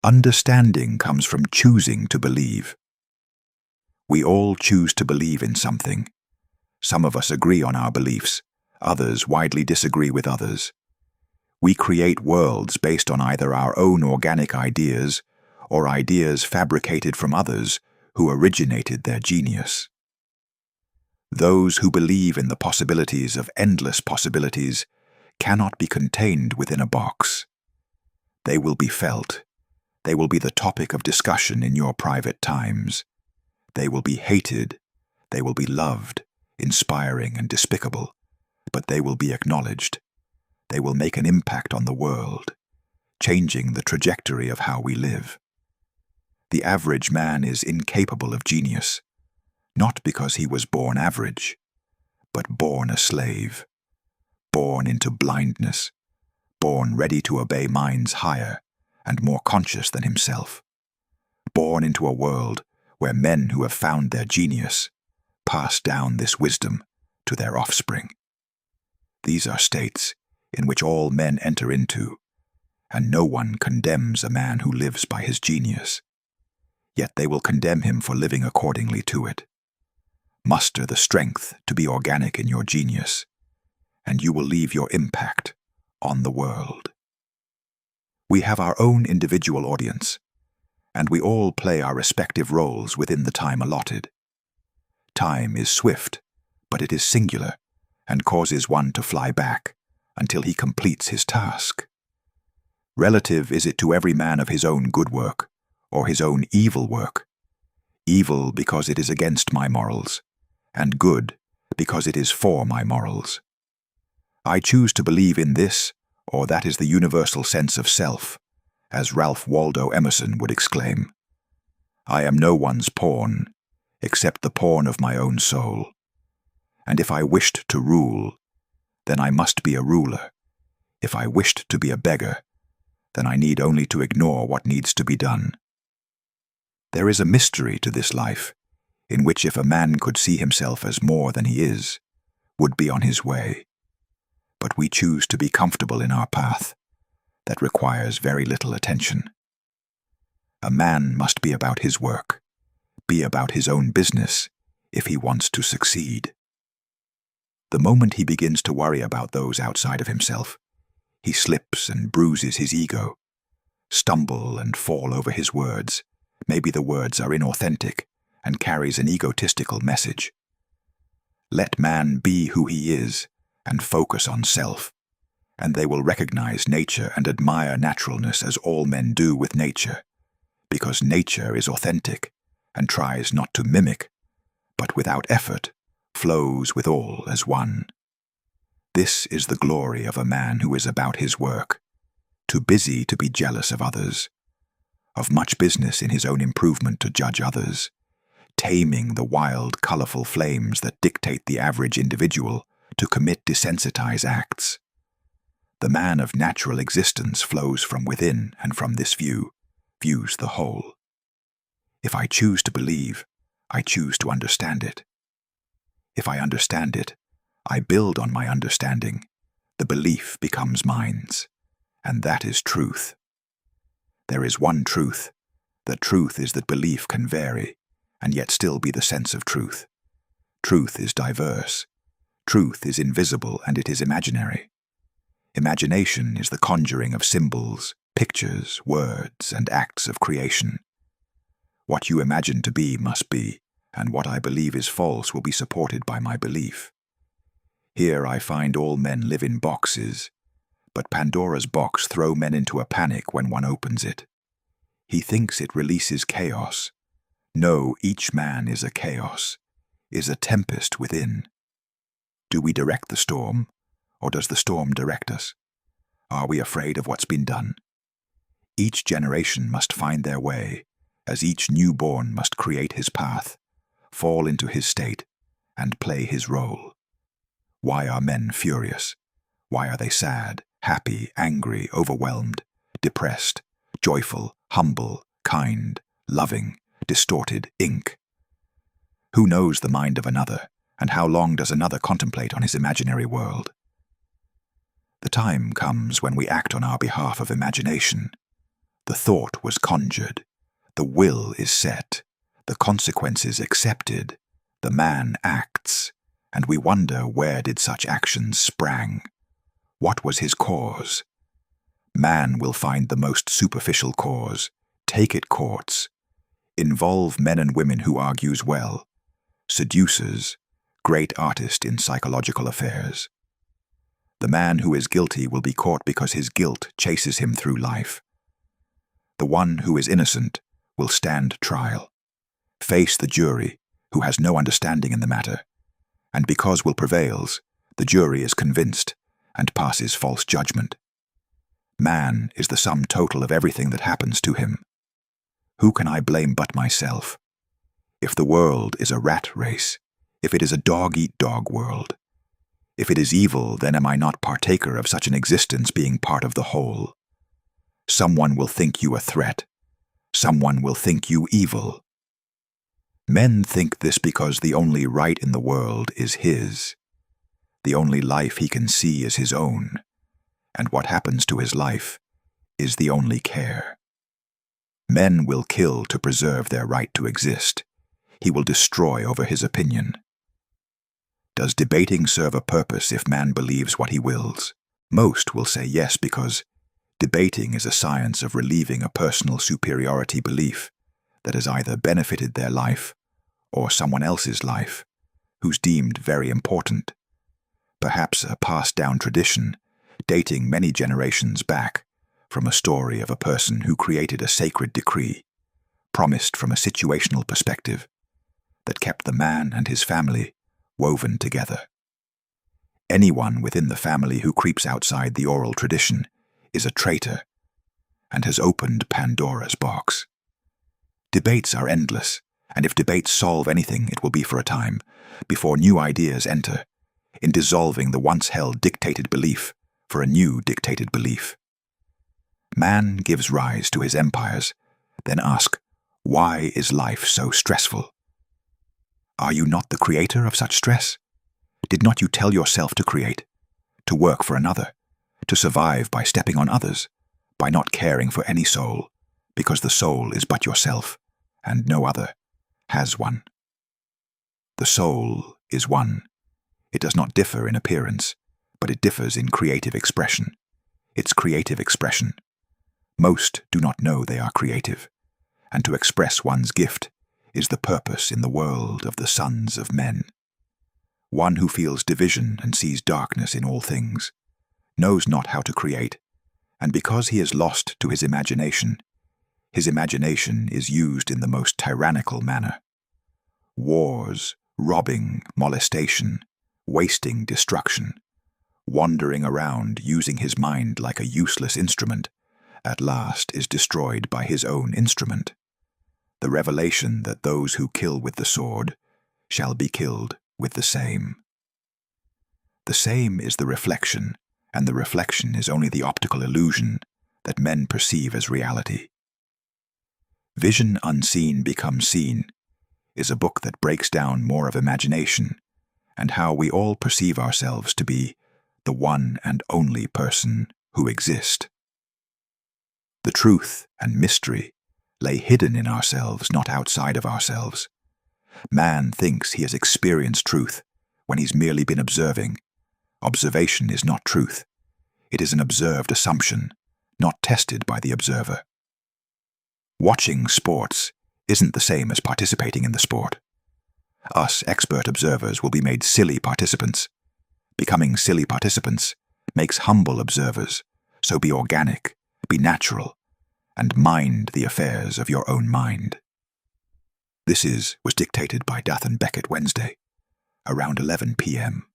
Understanding comes from choosing to believe. We all choose to believe in something. Some of us agree on our beliefs, others widely disagree with others. We create worlds based on either our own organic ideas or ideas fabricated from others who originated their genius. Those who believe in the possibilities of endless possibilities cannot be contained within a box. They will be felt. They will be the topic of discussion in your private times. They will be hated. They will be loved, inspiring and despicable, but they will be acknowledged. They will make an impact on the world, changing the trajectory of how we live. The average man is incapable of genius, not because he was born average, but born a slave, born into blindness, born ready to obey minds higher and more conscious than himself, born into a world where men who have found their genius pass down this wisdom to their offspring. These are states in which all men enter into, and no one condemns a man who lives by his genius. Yet they will condemn him for living accordingly to it. Muster the strength to be organic in your genius, and you will leave your impact on the world. We have our own individual audience, and we all play our respective roles within the time allotted. Time is swift, but it is singular, and causes one to fly back until he completes his task. Relative is it to every man of his own good work, or his own evil work. Evil because it is against my morals, and good because it is for my morals. I choose to believe in this, or that is the universal sense of self, as Ralph Waldo Emerson would exclaim. I am no one's pawn, except the pawn of my own soul. And if I wished to rule, then I must be a ruler. If I wished to be a beggar, then I need only to ignore what needs to be done. There is a mystery to this life, in which if a man could see himself as more than he is, would be on his way. But we choose to be comfortable in our path that requires very little attention. A man must be about his work, be about his own business, if he wants to succeed. The moment he begins to worry about those outside of himself, he slips and bruises his ego, stumble and fall over his words. Maybe the words are inauthentic and carries an egotistical message. Let man be who he is and focus on self, and they will recognize nature and admire naturalness as all men do with nature, because nature is authentic and tries not to mimic, but without effort flows with all as one. This is the glory of a man who is about his work, too busy to be jealous of others, of much business in his own improvement to judge others, taming the wild, colorful flames that dictate the average individual to commit desensitized acts. The man of natural existence flows from within, and from this view, views the whole. If I choose to believe, I choose to understand it. If I understand it, I build on my understanding. The belief becomes mine's, and that is truth. There is one truth. The truth is that belief can vary, and yet still be the sense of truth. Truth is diverse. Truth is invisible, and it is imaginary. Imagination is the conjuring of symbols, pictures, words, and acts of creation. What you imagine to be must be, and what I believe is false will be supported by my belief. Here I find all men live in boxes, but Pandora's box throws men into a panic when one opens it. He thinks it releases chaos. No, each man is a chaos, is a tempest within. Do we direct the storm, or does the storm direct us? Are we afraid of what's been done? Each generation must find their way, as each newborn must create his path, fall into his state, and play his role. Why are men furious? Why are they sad, happy, angry, overwhelmed, depressed, joyful, humble, kind, loving, distorted, ink? Who knows the mind of another, and how long does another contemplate on his imaginary world? The time comes when we act on our behalf of imagination. The thought was conjured, the will is set, the consequences accepted, the man acts, and we wonder where did such actions sprang? What was his cause? Man will find the most superficial cause, take it courts, involve men and women who argues well, seducers, great artist in psychological affairs. The man who is guilty will be caught because his guilt chases him through life. The one who is innocent will stand trial, face the jury who has no understanding in the matter, and because will prevails, the jury is convinced and passes false judgment. Man is the sum total of everything that happens to him. Who can I blame but myself? If the world is a rat race, if it is a dog-eat-dog world, if it is evil, then am I not partaker of such an existence being part of the whole? Someone will think you a threat. Someone will think you evil. Men think this because the only right in the world is his. The only life he can see is his own, and what happens to his life is the only care. Men will kill to preserve their right to exist. He will destroy over his opinion. Does debating serve a purpose if man believes what he wills? Most will say yes, because debating is a science of relieving a personal superiority belief that has either benefited their life or someone else's life, who's deemed very important. Perhaps a passed-down tradition, dating many generations back from a story of a person who created a sacred decree, promised from a situational perspective, that kept the man and his family woven together. Anyone within the family who creeps outside the oral tradition is a traitor and has opened Pandora's box. Debates are endless, and if debates solve anything, it will be for a time, before new ideas enter, in dissolving the once-held dictated belief for a new dictated belief. Man gives rise to his empires, then ask, why is life so stressful? Are you not the creator of such stress? Did not you tell yourself to create, to work for another, to survive by stepping on others, by not caring for any soul, because the soul is but yourself, and no other has one? The soul is one. It does not differ in appearance, but it differs in creative expression. Its creative expression. Most do not know they are creative, and to express one's gift is the purpose in the world of the sons of men. One who feels division and sees darkness in all things, knows not how to create, and because he is lost to his imagination is used in the most tyrannical manner. Wars, robbing, molestation, wasting destruction, wandering around using his mind like a useless instrument, at last is destroyed by his own instrument. The revelation that those who kill with the sword shall be killed with the same. The same is the reflection, and the reflection is only the optical illusion that men perceive as reality. Vision Unseen Becomes Seen is a book that breaks down more of imagination and how we all perceive ourselves to be the one and only person who exist. The truth and mystery lay hidden in ourselves, not outside of ourselves. Man thinks he has experienced truth when he's merely been observing. Observation is not truth. It is an observed assumption, not tested by the observer. Watching sports isn't the same as participating in the sport. Us expert observers will be made silly participants. Becoming silly participants makes humble observers, so be organic, be natural, and mind the affairs of your own mind. This was dictated by Dathan Beckett Wednesday, around 11 p.m.